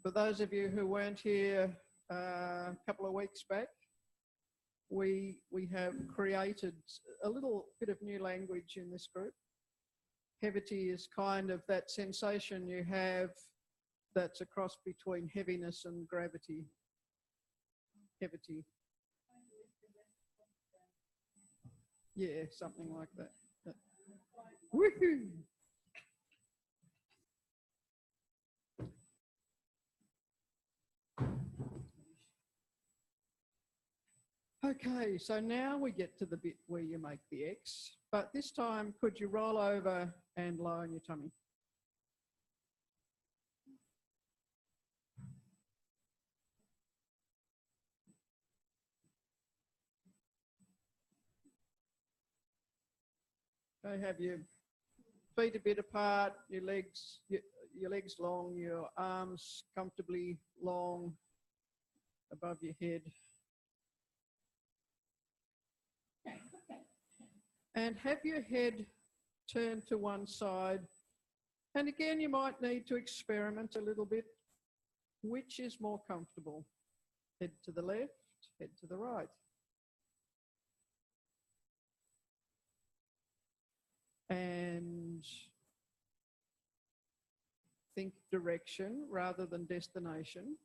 For those of you who weren't here a couple of weeks back, we have created a little bit of new language in this group. Heavity is kind of that sensation you have that's a cross between heaviness and gravity. Heavity. Yeah, something like that. Woohoo! Okay, so now we get to the bit where you make the X, but this time could you roll over and lie on your tummy? Okay, have your feet a bit apart, your legs long, your arms comfortably long above your head. And have your head turned to one side. And again, you might need to experiment a little bit. Which is more comfortable? Head to the left, head to the right. And think direction rather than destination.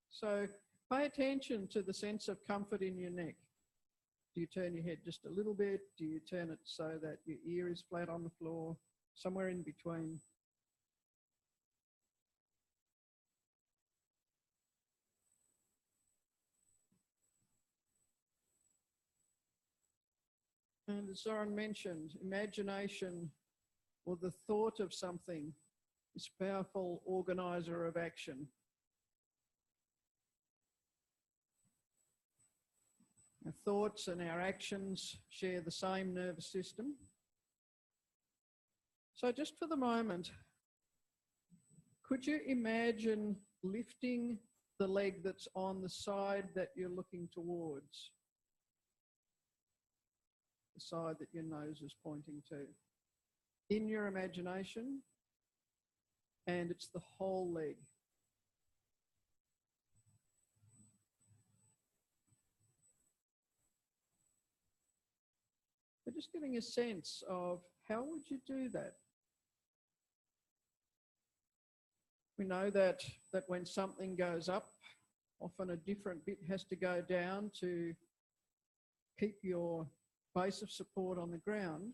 So pay attention to the sense of comfort in your neck. Do you turn your head just a little bit? Do you turn it so that your ear is flat on the floor? Somewhere in between. And as Zoran mentioned, imagination or the thought of something is a powerful organizer of action. Our thoughts and our actions share the same nervous system. So just for the moment, could you imagine lifting the leg that's on the side that you're looking towards? The side that your nose is pointing to. In your imagination, and it's the whole leg. But just getting a sense of how would you do that? We know that when something goes up, often a different bit has to go down to keep your base of support on the ground.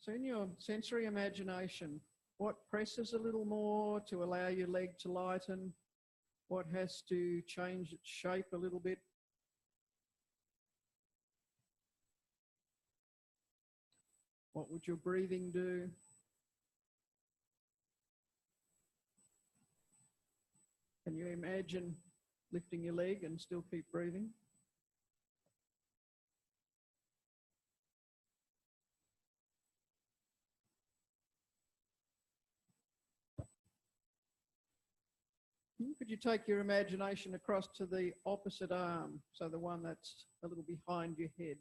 So in your sensory imagination, what presses a little more to allow your leg to lighten? What has to change its shape a little bit? What would your breathing do? Can you imagine lifting your leg and still keep breathing? Could you take your imagination across to the opposite arm, so the one that's a little behind your head?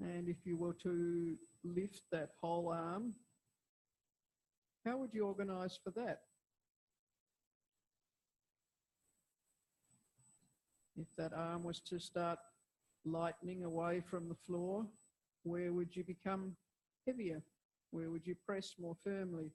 And if you were to lift that whole arm, how would you organise for that? If that arm was to start lightening away from the floor, where would you become heavier? Where would you press more firmly?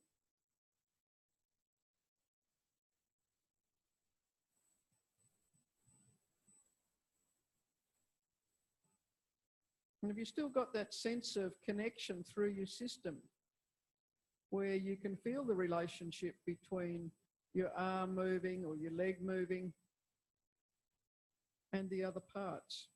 And have you still got that sense of connection through your system, where you can feel the relationship between your arm moving or your leg moving and the other parts?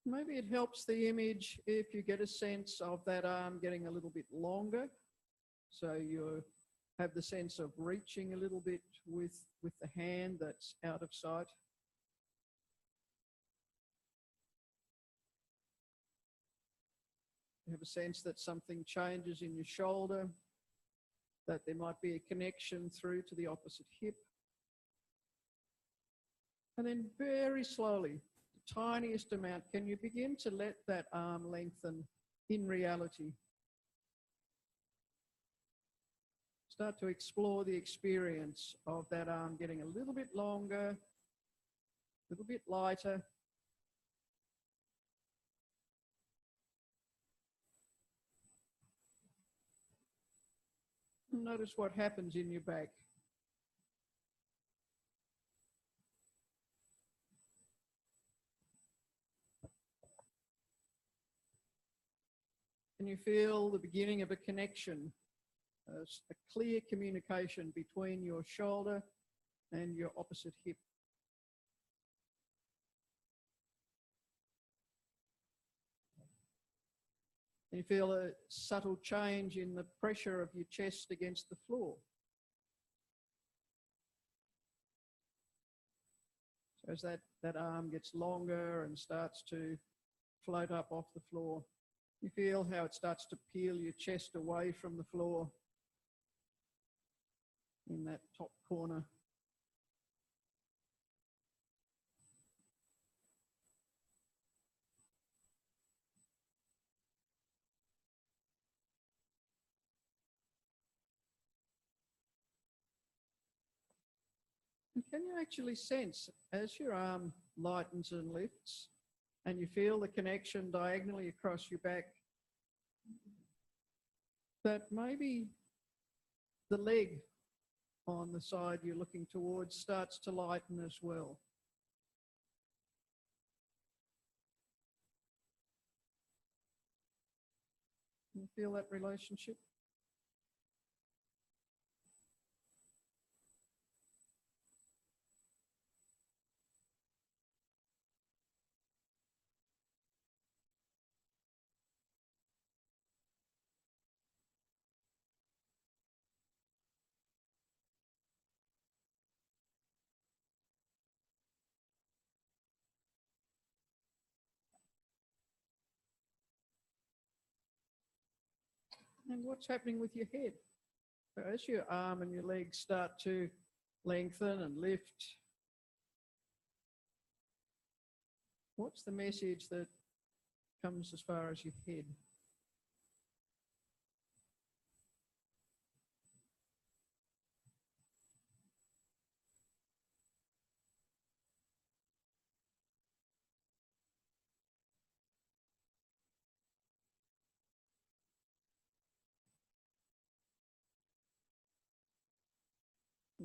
Maybe it helps the image if you get a sense of that arm getting a little bit longer. So you're have the sense of reaching a little bit with the hand that's out of sight. You have a sense that something changes in your shoulder, that there might be a connection through to the opposite hip. And then very slowly, the tiniest amount, can you begin to let that arm lengthen in reality? Start to explore the experience of that arm getting a little bit longer, a little bit lighter. Notice what happens in your back. Can you feel the beginning of a connection, a clear communication between your shoulder and your opposite hip? Can you feel a subtle change in the pressure of your chest against the floor? So as that arm gets longer and starts to float up off the floor, you feel how it starts to peel your chest away from the floor in that top corner. And can you actually sense as your arm lightens and lifts and you feel the connection diagonally across your back, that maybe the leg on the side you're looking towards starts to lighten as well? Can you feel that relationship? And what's happening with your head? So as your arm and your legs start to lengthen and lift, what's the message that comes as far as your head?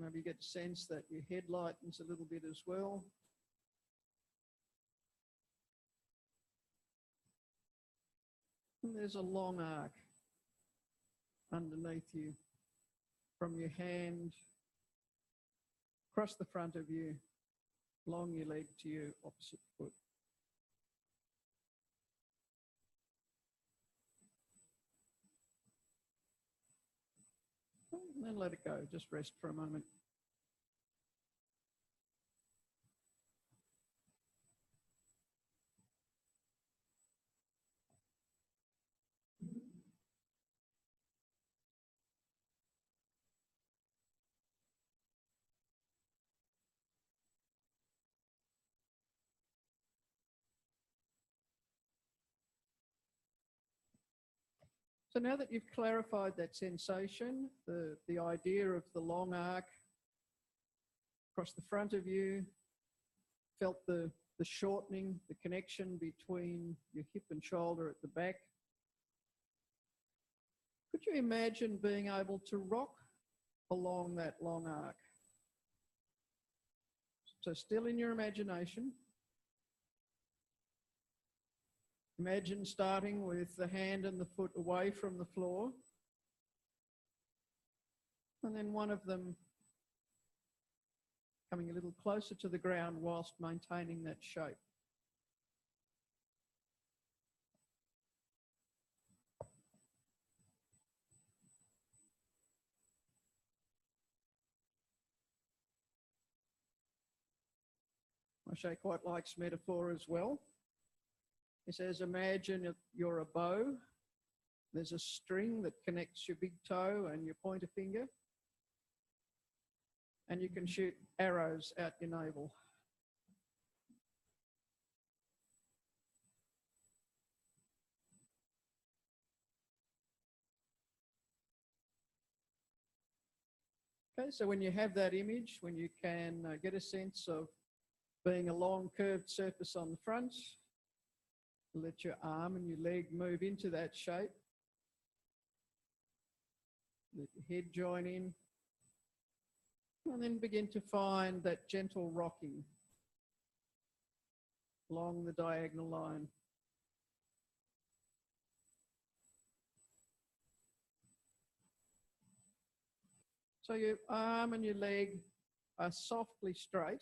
Maybe you get the sense that your head lightens a little bit as well. And there's a long arc underneath you from your hand across the front of you, along your leg to your opposite foot. And then let it go, just rest for a moment. So now that you've clarified that sensation, the idea of the long arc across the front of you, felt the shortening, the connection between your hip and shoulder at the back. Could you imagine being able to rock along that long arc? So still in your imagination, imagine starting with the hand and the foot away from the floor, and then one of them coming a little closer to the ground whilst maintaining that shape. Moshe quite likes metaphor as well. He says, imagine you're a bow. There's a string that connects your big toe and your pointer finger, and you can shoot arrows out your navel. Okay, so when you have that image, when you can get a sense of being a long curved surface on the front, let your arm and your leg move into that shape. Let your head join in, and then begin to find that gentle rocking along the diagonal line. So your arm and your leg are softly straight.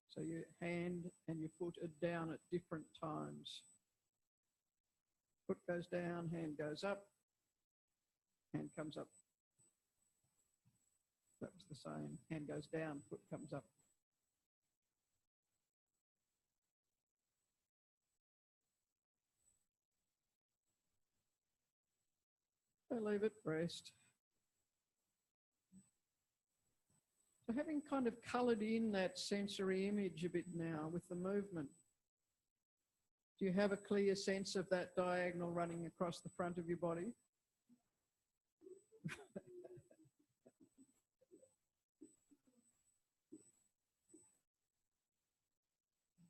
So your hand and your foot are down at different times. Foot goes down, hand goes up, hand comes up. That was the same. Hand goes down, foot comes up. So leave it, rest. So having kind of coloured in that sensory image a bit now with the movement, do you have a clear sense of that diagonal running across the front of your body?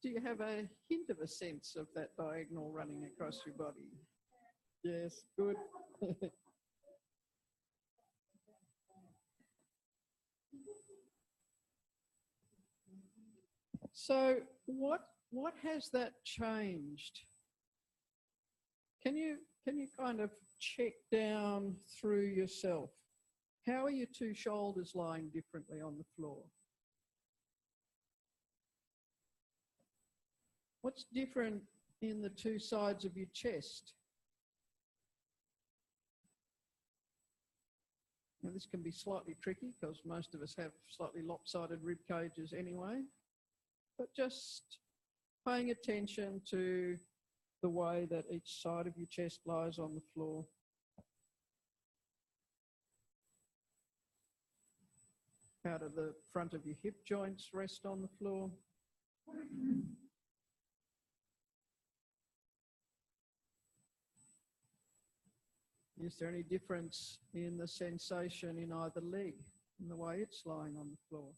Do you have a hint of a sense of that diagonal running across your body? Yes, good. So what has that changed? Can you kind of check down through yourself? How are your two shoulders lying differently on the floor? What's different in the two sides of your chest? Now, this can be slightly tricky because most of us have slightly lopsided rib cages anyway, but just paying attention to the way that each side of your chest lies on the floor. How do the front of your hip joints rest on the floor? Is there any difference in the sensation in either leg, in the way it's lying on the floor?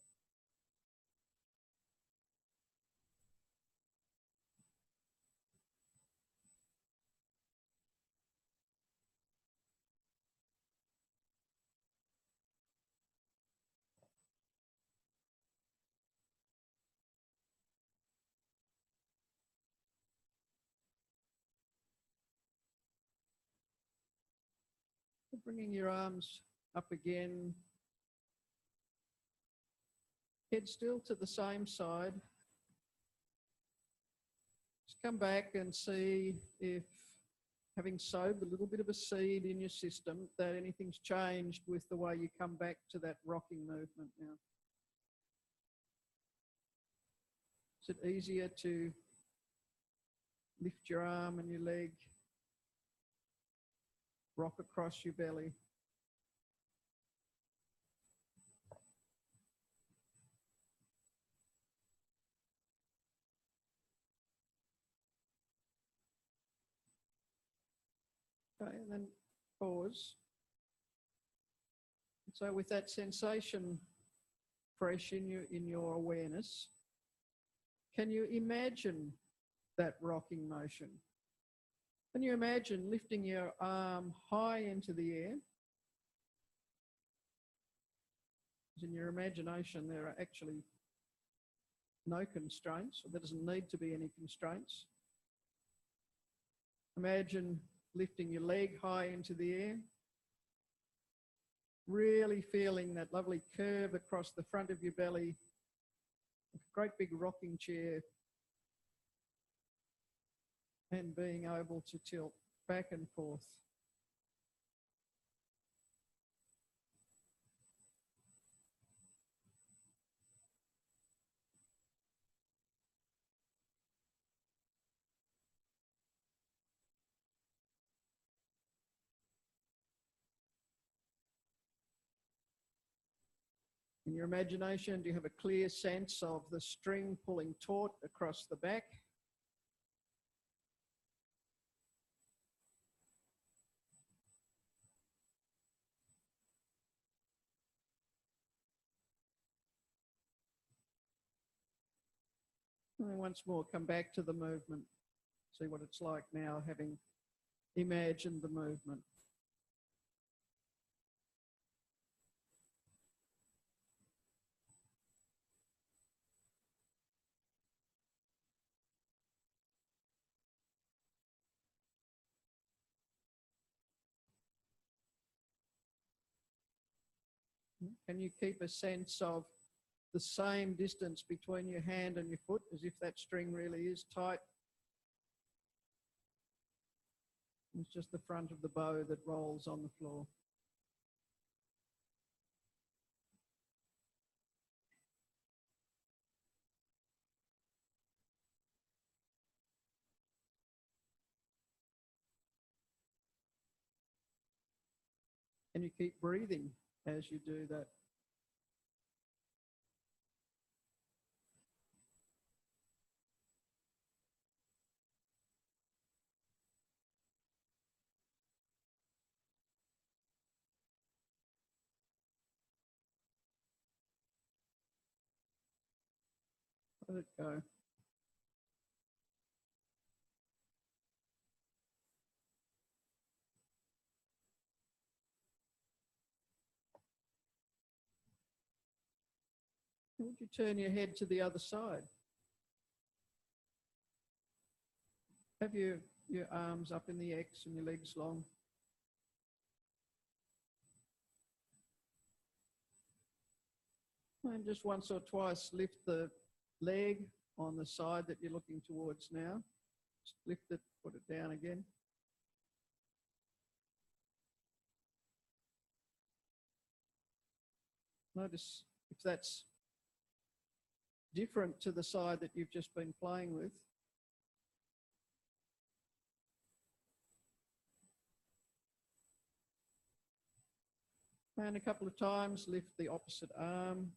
Bringing your arms up again. Head still to the same side. Just come back and see if, having sowed a little bit of a seed in your system, that anything's changed with the way you come back to that rocking movement now. Is it easier to lift your arm and your leg, rock across your belly? Okay, and then pause. So with that sensation fresh in your awareness, can you imagine that rocking motion? Can you imagine lifting your arm high into the air? In your imagination, there are actually no constraints, or there doesn't need to be any constraints. Imagine lifting your leg high into the air, really feeling that lovely curve across the front of your belly, a great big rocking chair, and being able to tilt back and forth. In your imagination, do you have a clear sense of the string pulling taut across the back? And once more, come back to the movement. See what it's like now, having imagined the movement. Can you keep a sense of the same distance between your hand and your foot, as if that string really is tight? It's just the front of the bow that rolls on the floor. And you keep breathing as you do that. Let it go. Would you turn your head to the other side? Have your arms up in the X and your legs long. And just once or twice lift the leg on the side that you're looking towards now. Just lift it, put it down again. Notice if that's different to the side that you've just been playing with. And a couple of times, lift the opposite arm,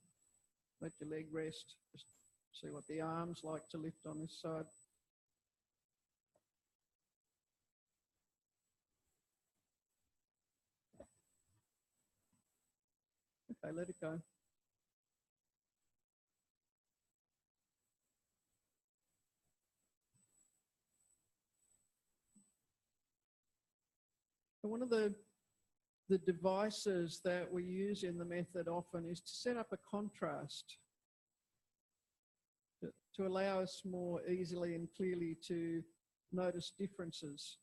let your leg rest. Just see what the arms like to lift on this side. Okay, let it go. And one of the devices that we use in the method often is to set up a contrast to allow us more easily and clearly to notice differences.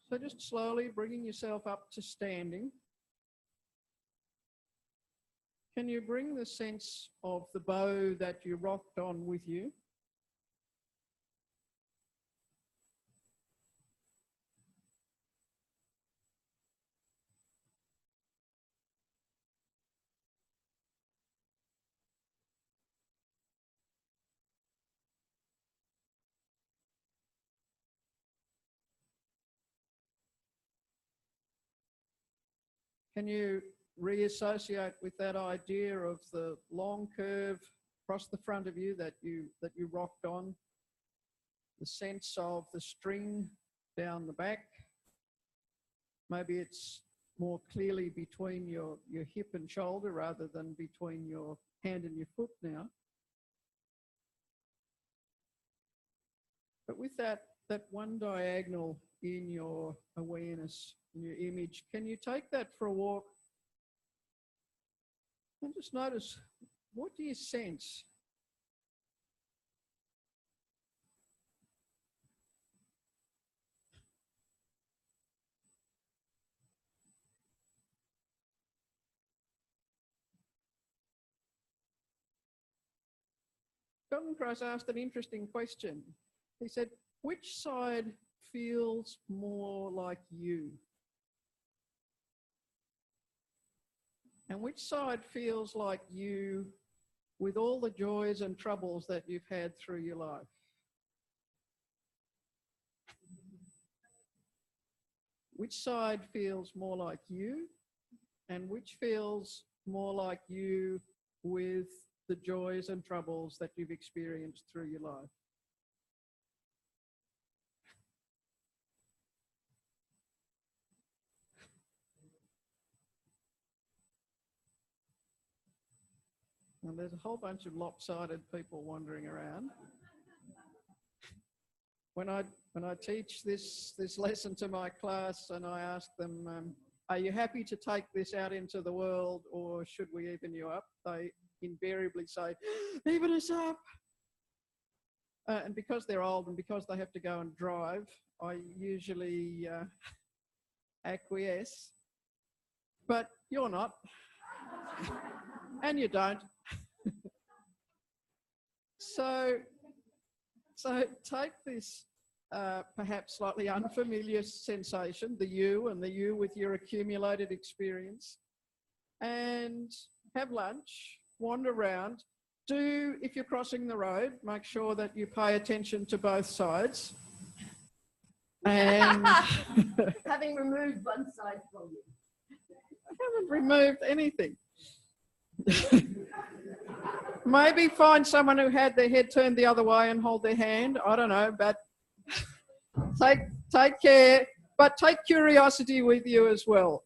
So just slowly bringing yourself up to standing. Can you bring the sense of the bow that you rocked on with you? Can you reassociate with that idea of the long curve across the front of you that you rocked on? The sense of the string down the back. Maybe it's more clearly between your hip and shoulder rather than between your hand and your foot now. But with that one diagonal in your awareness, in your image, can you take that for a walk and just notice What do you sense? Feldenkrais asked an interesting question. He said, which side feels more like you? And which side feels like you with all the joys and troubles that you've had through your life? Which side feels more like you? And which feels more like you with the joys and troubles that you've experienced through your life? And there's a whole bunch of lopsided people wandering around. When I teach this lesson to my class and I ask them, are you happy to take this out into the world or should we even you up? They invariably say, even us up. And because they're old and because they have to go and drive, I usually acquiesce. But you're not. And you don't. So take this perhaps slightly unfamiliar sensation, the you and the you with your accumulated experience, and have lunch, wander around. Do, if you're crossing the road, make sure that you pay attention to both sides. And having removed one side from you. I haven't removed anything. Maybe find someone who had their head turned the other way and hold their hand. I don't know, but take care. But take curiosity with you as well.